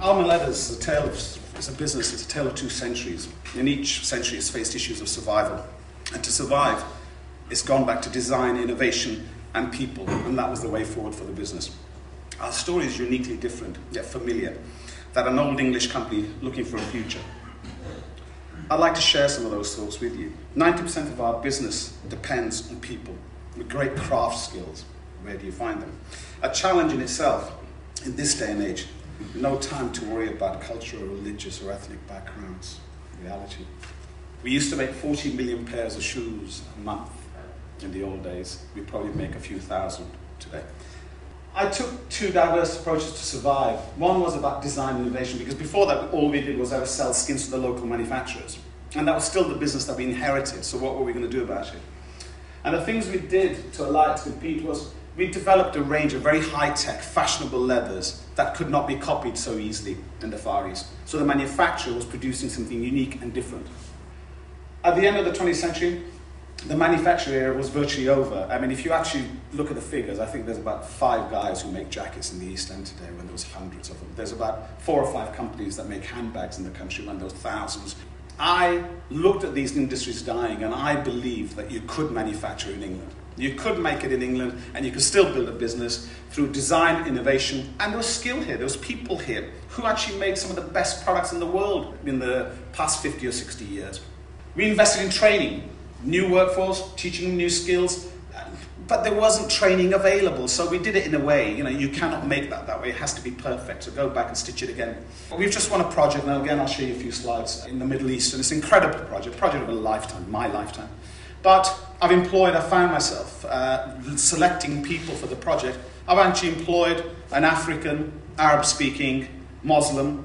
Alma Leathers is a business, it's a tale of 2 centuries. In each century it's faced issues of survival. And to survive, it's gone back to design, innovation, and people, and that was the way forward for the business. Our story is uniquely different, yet familiar, that an old English company looking for a future. I'd like to share some of those thoughts with you. 90% of our business depends on people with great craft skills. Where do you find them? A challenge in itself in this day and age. No time to worry about cultural, religious, or ethnic backgrounds. Reality. We used to make 40 million pairs of shoes a month in the old days. We probably make a few thousand today. I took 2 diverse approaches to survive. One was about design and innovation, because before that, all we did was ever sell skins to the local manufacturers. And that was still the business that we inherited, so what were we going to do about it? And the things we did to allow it to compete was, we developed a range of very high-tech, fashionable leathers that could not be copied so easily in the Far East. So the manufacturer was producing something unique and different. At the end of the 20th century, the manufacturing era was virtually over. I mean, if you actually look at the figures, I think there's about 5 guys who make jackets in the East End today when there was hundreds of them. There's about 4 or 5 companies that make handbags in the country when there was thousands. I looked at these industries dying, and I believed that you could manufacture in England. You could make it in England, and you could still build a business through design, innovation, and there was skill here. There was people here who actually made some of the best products in the world in the past 50 or 60 years. We invested in training, new workforce, teaching them new skills, but there wasn't training available, so we did it in a way, you cannot make that way, it has to be perfect, so go back and stitch it again. We've just won a project, and again I'll show you a few slides, in the Middle East, and it's an incredible project of a lifetime, my lifetime. But I found myself selecting people for the project. I've actually employed an African, Arab-speaking Muslim,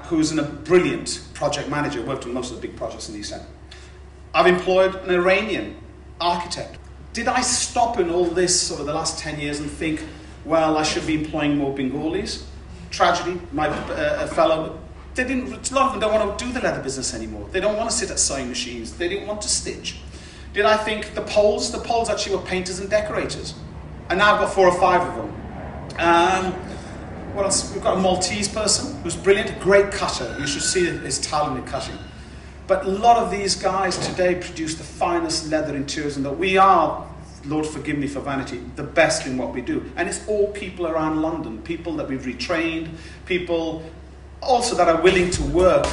who's a brilliant project manager, worked on most of the big projects in the East End. I've employed an Iranian architect. Did I stop in all this over the last 10 years and think, well, I should be employing more Bengalis? Tragedy, my fellow, a lot of them don't want to do the leather business anymore. They don't want to sit at sewing machines. They didn't want to stitch. Did I think the Poles actually were painters and decorators? And now I've got 4 or 5 of them. What else? We've got a Maltese person who's brilliant, a great cutter. You should see his talent in cutting. But a lot of these guys today produce the finest leather interiors, and that we are, Lord forgive me for vanity, the best in what we do. And it's all people around London, people that we've retrained, people also that are willing to work